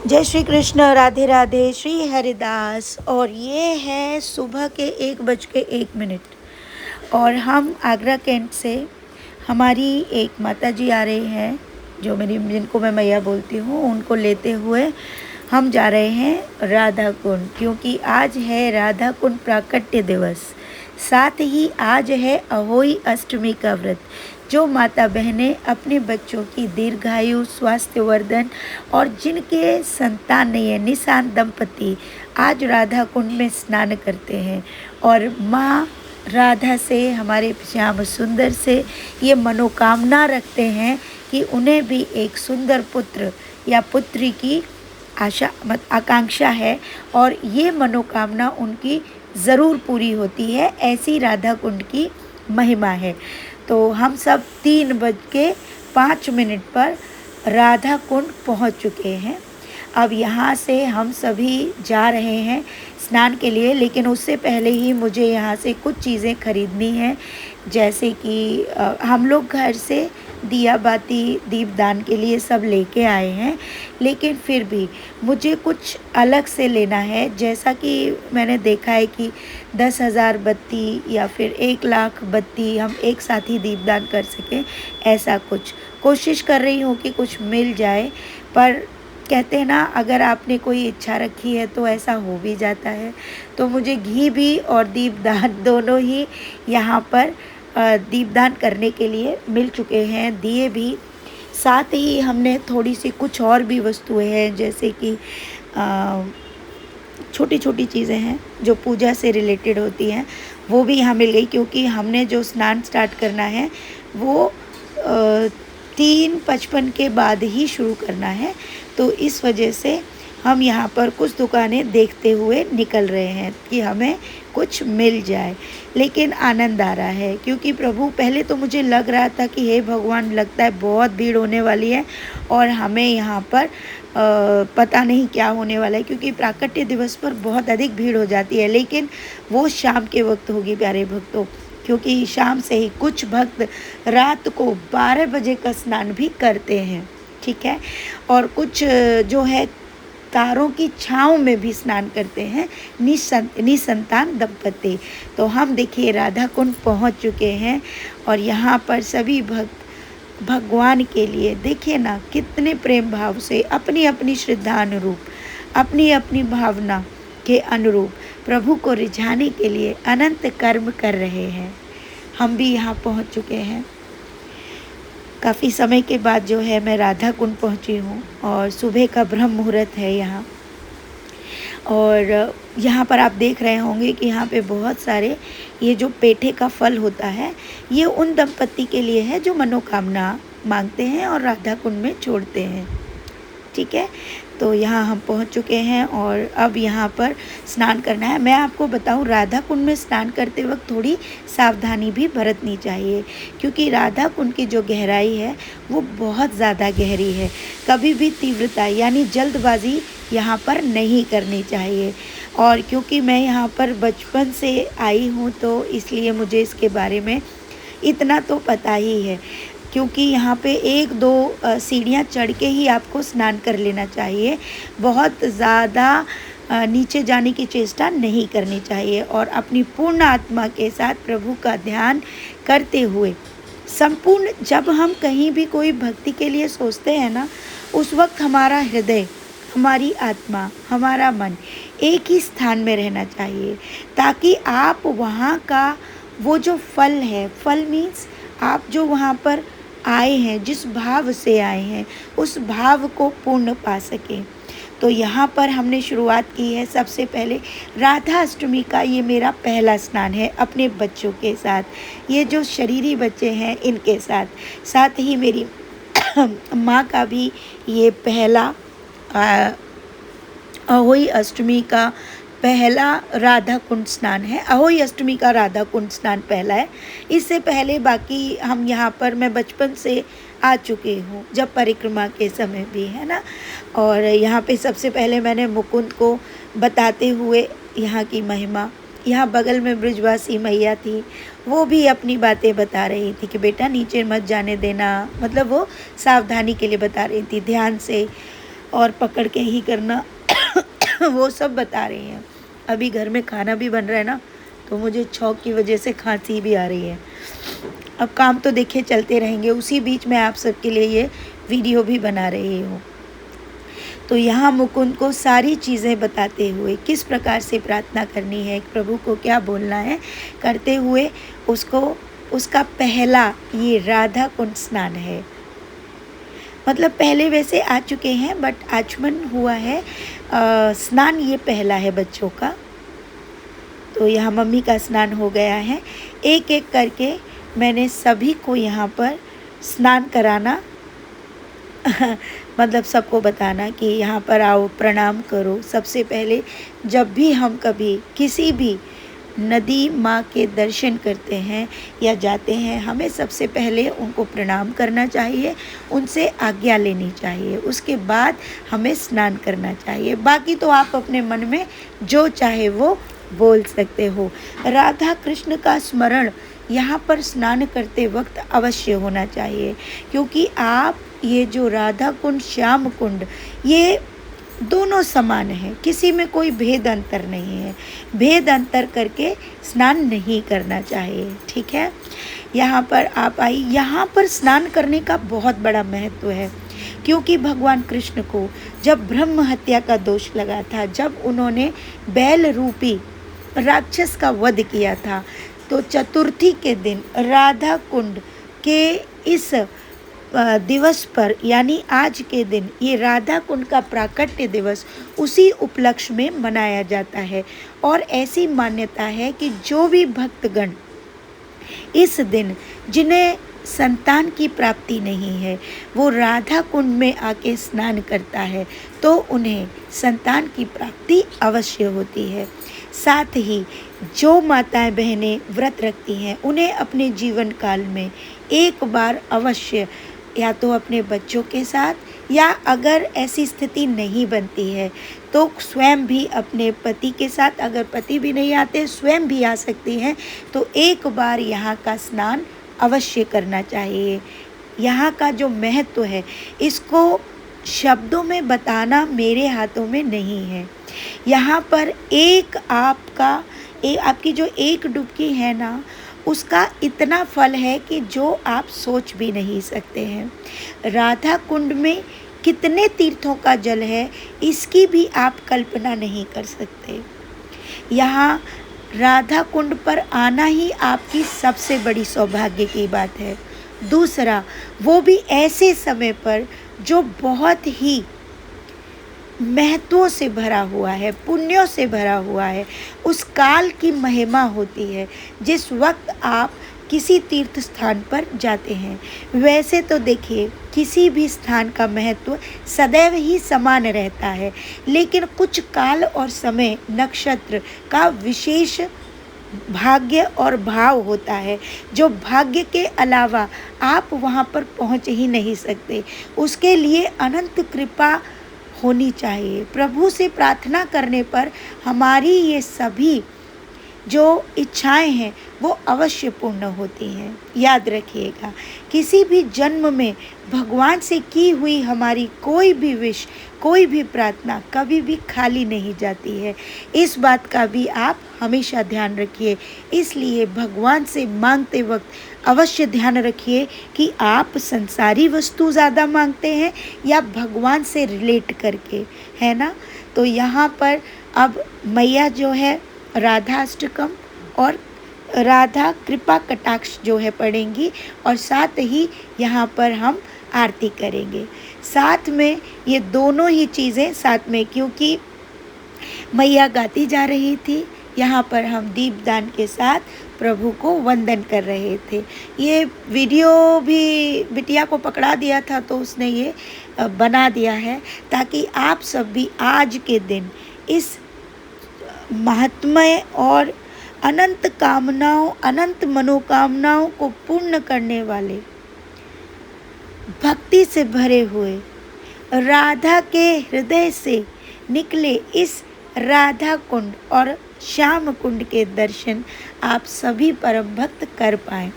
जय श्री कृष्ण, राधे राधे, श्री हरिदास। और ये है सुबह के 1:01 और हम आगरा कैंट से, हमारी एक माता जी आ रही हैं जिनको मैं मैया बोलती हूँ, उनको लेते हुए हम जा रहे हैं राधा कुंड, क्योंकि आज है राधा कुंड प्राकट्य दिवस। साथ ही आज है अहोई अष्टमी का व्रत, जो माता बहनें अपने बच्चों की दीर्घायु, स्वास्थ्यवर्धन और जिनके संतान नहीं है, निशान दंपति आज राधा कुंड में स्नान करते हैं और माँ राधा से, हमारे श्याम सुंदर से ये मनोकामना रखते हैं कि उन्हें भी एक सुंदर पुत्र या पुत्री की आकांक्षा है और ये मनोकामना उनकी ज़रूर पूरी होती है। ऐसी राधा कुंड की महिमा है। तो हम सब 3:05 पर राधा कुंड पहुंच चुके हैं। अब यहाँ से हम सभी जा रहे हैं स्नान के लिए, लेकिन उससे पहले ही मुझे यहाँ से कुछ चीज़ें खरीदनी हैं, जैसे कि हम लोग घर से दिया बाती दीपदान के लिए सब लेके आए हैं, लेकिन फिर भी मुझे कुछ अलग से लेना है। जैसा कि मैंने देखा है कि 10,000 बत्ती या फिर 1,00,000 बत्ती हम एक साथ ही दीपदान कर सकें, ऐसा कुछ कोशिश कर रही हूँ कि कुछ मिल जाए। पर कहते हैं ना, अगर आपने कोई इच्छा रखी है तो ऐसा हो भी जाता है। तो मुझे घी भी और दीपदान दोनों ही यहाँ पर दीपदान करने के लिए मिल चुके हैं, दिए भी। साथ ही हमने थोड़ी सी कुछ और भी वस्तुएं हैं, जैसे कि छोटी छोटी चीज़ें हैं जो पूजा से रिलेटेड होती हैं, वो भी यहाँ मिल गई, क्योंकि हमने जो स्नान स्टार्ट करना है वो 3:55 के बाद ही शुरू करना है। तो इस वजह से हम यहाँ पर कुछ दुकानें देखते हुए निकल रहे हैं कि हमें कुछ मिल जाए। लेकिन आनंद आ रहा है, क्योंकि प्रभु, पहले तो मुझे लग रहा था कि हे भगवान, लगता है बहुत भीड़ होने वाली है और हमें यहाँ पर पता नहीं क्या होने वाला है, क्योंकि प्राकट्य दिवस पर बहुत अधिक भीड़ हो जाती है। लेकिन वो शाम के वक्त होगी प्यारे भक्तों, क्योंकि शाम से ही कुछ भक्त रात को 12 बजे का स्नान भी करते हैं, ठीक है। और कुछ जो है तारों की छाँव में भी स्नान करते हैं निसंतान दंपति। तो हम देखिए राधा कुंड पहुंच चुके हैं और यहाँ पर सभी भक्त भगवान के लिए, देखिए ना, कितने प्रेम भाव से अपनी अपनी श्रद्धा अनुरूप, अपनी अपनी भावना के अनुरूप प्रभु को रिझाने के लिए अनंत कर्म कर रहे हैं। हम भी यहाँ पहुँच चुके हैं। काफ़ी समय के बाद जो है मैं राधा कुंड पहुँची हूँ और सुबह का ब्रह्म मुहूर्त है यहाँ। और यहाँ पर आप देख रहे होंगे कि यहाँ पे बहुत सारे ये जो पेठे का फल होता है, ये उन दंपति के लिए है जो मनोकामना मांगते हैं और राधा कुंड में छोड़ते हैं, ठीक है। तो यहाँ हम पहुँच चुके हैं और अब यहाँ पर स्नान करना है। मैं आपको बताऊँ, राधा कुंड में स्नान करते वक्त थोड़ी सावधानी भी बरतनी चाहिए, क्योंकि राधा कुंड की जो गहराई है वो बहुत ज़्यादा गहरी है। कभी भी तीव्रता यानी जल्दबाजी यहाँ पर नहीं करनी चाहिए। और क्योंकि मैं यहाँ पर बचपन से आई हूँ, तो इसलिए मुझे इसके बारे में इतना तो पता ही है, क्योंकि यहाँ पे 1-2 सीढ़ियाँ चढ़ के ही आपको स्नान कर लेना चाहिए। बहुत ज़्यादा नीचे जाने की चेष्टा नहीं करनी चाहिए और अपनी पूर्ण आत्मा के साथ प्रभु का ध्यान करते हुए संपूर्ण, जब हम कहीं भी कोई भक्ति के लिए सोचते हैं ना, उस वक्त हमारा हृदय, हमारी आत्मा, हमारा मन एक ही स्थान में रहना चाहिए, ताकि आप वहाँ का वो जो फल है, फल मीन्स आप जो वहाँ पर आए हैं, जिस भाव से आए हैं, उस भाव को पूर्ण पा सकें। तो यहाँ पर हमने शुरुआत की है सबसे पहले राधा अष्टमी का। ये मेरा पहला स्नान है अपने बच्चों के साथ, ये जो शरीरी बच्चे हैं इनके साथ, साथ ही मेरी माँ का भी ये पहला अहोई अष्टमी का पहला राधा कुंड स्नान है। अहोई अष्टमी का राधा कुंड स्नान पहला है। इससे पहले बाकी हम यहाँ पर, मैं बचपन से आ चुकी हूँ, जब परिक्रमा के समय भी, है ना। और यहाँ पे सबसे पहले मैंने मुकुंद को बताते हुए यहाँ की महिमा, यहाँ बगल में ब्रिजवासी मैया थी, वो भी अपनी बातें बता रही थी कि बेटा नीचे मत जाने देना, मतलब वो सावधानी के लिए बता रही थी ध्यान से। और पकड़ के ही करना वो सब बता रही हैं। अभी घर में खाना भी बन रहा है ना, तो मुझे छौंक की वजह से खांसी भी आ रही है। अब काम तो देखिए चलते रहेंगे, उसी बीच में आप सबके लिए ये वीडियो भी बना रही हूँ। तो यहाँ मुकुंद को सारी चीज़ें बताते हुए किस प्रकार से प्रार्थना करनी है, प्रभु को क्या बोलना है, करते हुए उसको उसका पहला ये राधा कुंड स्नान है। मतलब पहले वैसे आ चुके हैं बट आचमन हुआ है, स्नान ये पहला है बच्चों का। तो यहाँ मम्मी का स्नान हो गया है। एक एक करके मैंने सभी को यहाँ पर स्नान कराना मतलब सबको बताना कि यहाँ पर आओ, प्रणाम करो। सबसे पहले जब भी हम कभी किसी भी नदी माँ के दर्शन करते हैं या जाते हैं, हमें सबसे पहले उनको प्रणाम करना चाहिए, उनसे आज्ञा लेनी चाहिए, उसके बाद हमें स्नान करना चाहिए। बाकी तो आप अपने मन में जो चाहे वो बोल सकते हो। राधा कृष्ण का स्मरण यहाँ पर स्नान करते वक्त अवश्य होना चाहिए, क्योंकि आप ये जो राधा कुंड श्याम कुंड ये दोनों समान है, किसी में कोई भेद अंतर नहीं है। भेद अंतर करके स्नान नहीं करना चाहिए, ठीक है। यहाँ पर आप आई, यहाँ पर स्नान करने का बहुत बड़ा महत्व है, क्योंकि भगवान कृष्ण को जब ब्रह्म हत्या का दोष लगा था, जब उन्होंने बैल रूपी राक्षस का वध किया था, तो चतुर्थी के दिन राधा कुंड के इस दिवस पर यानी आज के दिन ये राधा कुंड का प्राकट्य दिवस उसी उपलक्ष्य में मनाया जाता है। और ऐसी मान्यता है कि जो भी भक्तगण इस दिन जिन्हें संतान की प्राप्ति नहीं है वो राधा कुंड में आके स्नान करता है तो उन्हें संतान की प्राप्ति अवश्य होती है। साथ ही जो माताएं बहनें व्रत रखती हैं उन्हें अपने जीवन काल में एक बार अवश्य या तो अपने बच्चों के साथ या अगर ऐसी स्थिति नहीं बनती है तो स्वयं भी अपने पति के साथ, अगर पति भी नहीं आते स्वयं भी आ सकती हैं, तो एक बार यहाँ का स्नान अवश्य करना चाहिए। यहाँ का जो महत्व है इसको शब्दों में बताना मेरे हाथों में नहीं है। यहाँ पर आपकी जो एक डुबकी है ना उसका इतना फल है कि जो आप सोच भी नहीं सकते हैं। राधा कुंड में कितने तीर्थों का जल है इसकी भी आप कल्पना नहीं कर सकते। यहाँ राधा कुंड पर आना ही आपकी सबसे बड़ी सौभाग्य की बात है। दूसरा, वो भी ऐसे समय पर जो बहुत ही महत्वों से भरा हुआ है, पुण्यों से भरा हुआ है। उस काल की महिमा होती है जिस वक्त आप किसी तीर्थ स्थान पर जाते हैं। वैसे तो देखिए किसी भी स्थान का महत्व सदैव ही समान रहता है, लेकिन कुछ काल और समय नक्षत्र का विशेष भाग्य और भाव होता है, जो भाग्य के अलावा आप वहाँ पर पहुँच ही नहीं सकते। उसके लिए अनंत कृपा होनी चाहिए। प्रभु से प्रार्थना करने पर हमारी ये सभी जो इच्छाएं हैं वो अवश्य पूर्ण होती हैं। याद रखिएगा, किसी भी जन्म में भगवान से की हुई हमारी कोई भी विश, कोई भी प्रार्थना कभी भी खाली नहीं जाती है। इस बात का भी आप हमेशा ध्यान रखिए। इसलिए भगवान से मांगते वक्त अवश्य ध्यान रखिए कि आप संसारी वस्तु ज़्यादा मांगते हैं या भगवान से रिलेट करके, है ना। तो यहाँ पर अब मैया जो है राधा अष्टकम और राधा कृपा कटाक्ष जो है पढ़ेंगी और साथ ही यहाँ पर हम आरती करेंगे। साथ में ये दोनों ही चीज़ें साथ में, क्योंकि मैया गाती जा रही थी, यहाँ पर हम दीपदान के साथ प्रभु को वंदन कर रहे थे। ये वीडियो भी बिटिया को पकड़ा दिया था तो उसने ये बना दिया है ताकि आप सब भी आज के दिन इस महात्म्य और अनंत कामनाओं, अनंत मनोकामनाओं को पूर्ण करने वाले, भक्ति से भरे हुए, राधा के हृदय से निकले इस राधा कुंड और श्याम कुंड के दर्शन आप सभी परम भक्त कर पाएँ।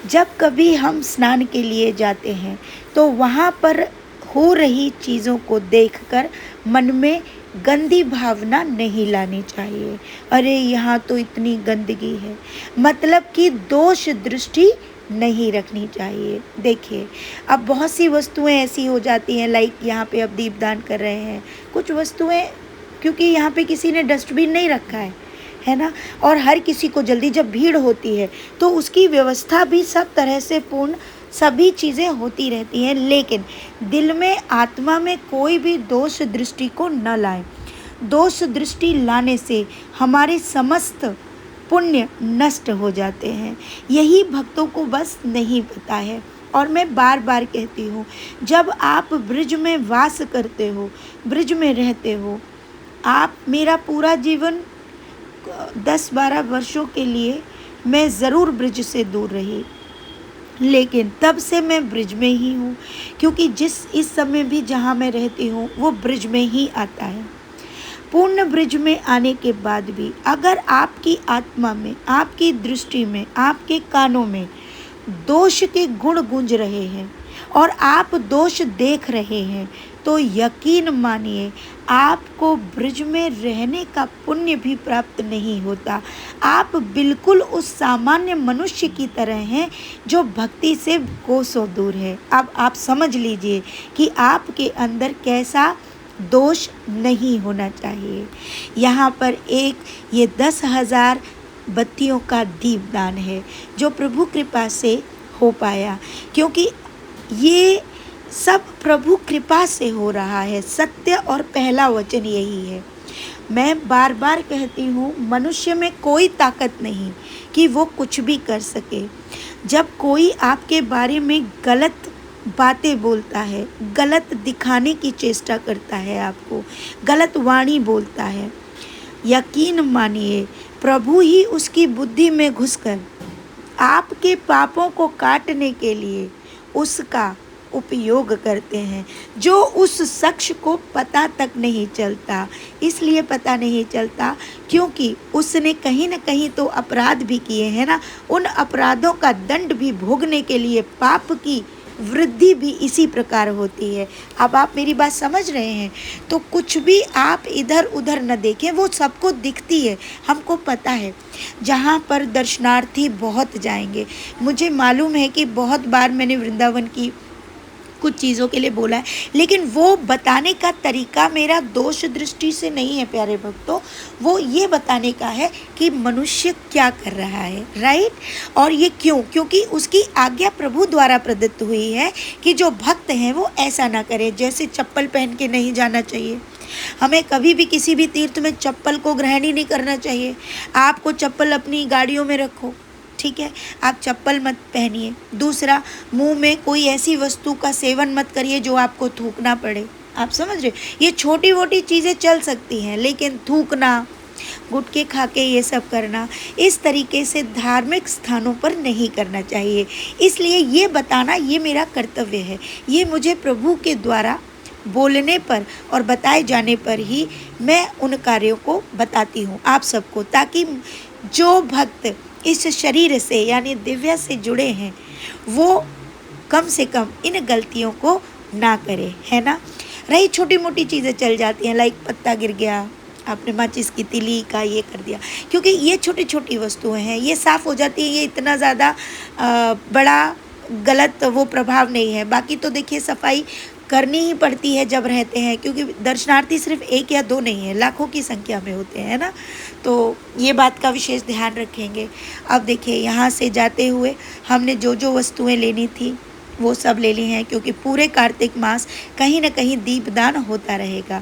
जब कभी हम स्नान के लिए जाते हैं तो वहाँ पर हो रही चीज़ों को देखकर मन में गंदी भावना नहीं लानी चाहिए। अरे यहाँ तो इतनी गंदगी है, मतलब कि दोष दृष्टि नहीं रखनी चाहिए। देखिए, अब बहुत सी वस्तुएं ऐसी हो जाती हैं, लाइक यहाँ पे अब दीपदान कर रहे हैं, कुछ वस्तुएं क्योंकि यहाँ पे किसी ने डस्टबिन नहीं रखा है ना, और हर किसी को जल्दी, जब भीड़ होती है तो उसकी व्यवस्था भी सब तरह से पूर्ण, सभी चीज़ें होती रहती हैं, लेकिन दिल में, आत्मा में कोई भी दोष दृष्टि को न लाएं। दोष दृष्टि लाने से हमारे समस्त पुण्य नष्ट हो जाते हैं। यही भक्तों को बस नहीं पता है। और मैं बार बार कहती हूँ, जब आप ब्रिज में वास करते हो, ब्रिज में रहते हो, आप, मेरा पूरा जीवन 10-12 वर्षों के लिए मैं ज़रूर ब्रिज से दूर रही, लेकिन तब से मैं ब्रिज में ही हूँ, क्योंकि इस समय भी जहाँ मैं रहती हूँ वो ब्रिज में ही आता है। पूर्ण ब्रिज में आने के बाद भी अगर आपकी आत्मा में, आपकी दृष्टि में, आपके कानों में दोष के गुण गूंज रहे हैं और आप दोष देख रहे हैं, तो यकीन मानिए आपको ब्रिज में रहने का पुण्य भी प्राप्त नहीं होता। आप बिल्कुल उस सामान्य मनुष्य की तरह हैं जो भक्ति से कोसों दूर है। अब आप समझ लीजिए कि आपके अंदर कैसा दोष नहीं होना चाहिए। यहाँ पर एक ये 10,000 बत्तियों का दीपदान है जो प्रभु कृपा से हो पाया, क्योंकि ये सब प्रभु कृपा से हो रहा है। सत्य और पहला वचन यही है। मैं बार बार कहती हूँ, मनुष्य में कोई ताकत नहीं कि वो कुछ भी कर सके। जब कोई आपके बारे में गलत बातें बोलता है, गलत दिखाने की चेष्टा करता है, आपको गलत वाणी बोलता है, यकीन मानिए प्रभु ही उसकी बुद्धि में घुसकर आपके पापों को काटने के लिए उसका उपयोग करते हैं, जो उस शख्स को पता तक नहीं चलता। इसलिए पता नहीं चलता क्योंकि उसने कहीं न कहीं तो अपराध भी किए हैं ना। उन अपराधों का दंड भी भोगने के लिए पाप की वृद्धि भी इसी प्रकार होती है। अब आप मेरी बात समझ रहे हैं? तो कुछ भी आप इधर उधर न देखें, वो सबको दिखती है, हमको पता है। जहाँ पर दर्शनार्थी बहुत जाएंगे, मुझे मालूम है कि बहुत बार मैंने वृंदावन की कुछ चीज़ों के लिए बोला है, लेकिन वो बताने का तरीका मेरा दोष दृष्टि से नहीं है प्यारे भक्तों। वो ये बताने का है कि मनुष्य क्या कर रहा है, राइट। और ये क्यों? क्योंकि उसकी आज्ञा प्रभु द्वारा प्रदत्त हुई है कि जो भक्त हैं वो ऐसा ना करें। जैसे चप्पल पहन के नहीं जाना चाहिए, हमें कभी भी किसी भी तीर्थ में चप्पल को ग्रहण ही नहीं करना चाहिए। आपको चप्पल अपनी गाड़ियों में रखो, ठीक है, आप चप्पल मत पहनिए। दूसरा, मुंह में कोई ऐसी वस्तु का सेवन मत करिए जो आपको थूकना पड़े। आप समझ रहे? ये छोटी मोटी चीज़ें चल सकती हैं, लेकिन थूकना, गुटखे खा के ये सब करना, इस तरीके से धार्मिक स्थानों पर नहीं करना चाहिए। इसलिए ये बताना ये मेरा कर्तव्य है। ये मुझे प्रभु के द्वारा बोलने पर और बताए जाने पर ही मैं उन कार्यों को बताती हूँ आप सबको, ताकि जो भक्त इस शरीर से यानी दिव्या से जुड़े हैं वो कम से कम इन गलतियों को ना करें, है ना। रही छोटी मोटी चीज़ें चल जाती हैं, लाइक पत्ता गिर गया, आपने माचिस की तिली का ये कर दिया, क्योंकि ये छोटी छोटी वस्तुएं हैं, ये साफ़ हो जाती है, ये इतना ज़्यादा बड़ा गलत वो प्रभाव नहीं है। बाकी तो देखिए सफाई करनी ही पड़ती है जब रहते हैं, क्योंकि दर्शनार्थी सिर्फ 1 या 2 नहीं है, लाखों की संख्या में होते हैं ना। तो ये बात का विशेष ध्यान रखेंगे। अब देखिए यहाँ से जाते हुए हमने जो जो वस्तुएं लेनी थी वो सब ले ली हैं, क्योंकि पूरे कार्तिक मास कहीं ना कहीं दीपदान होता रहेगा।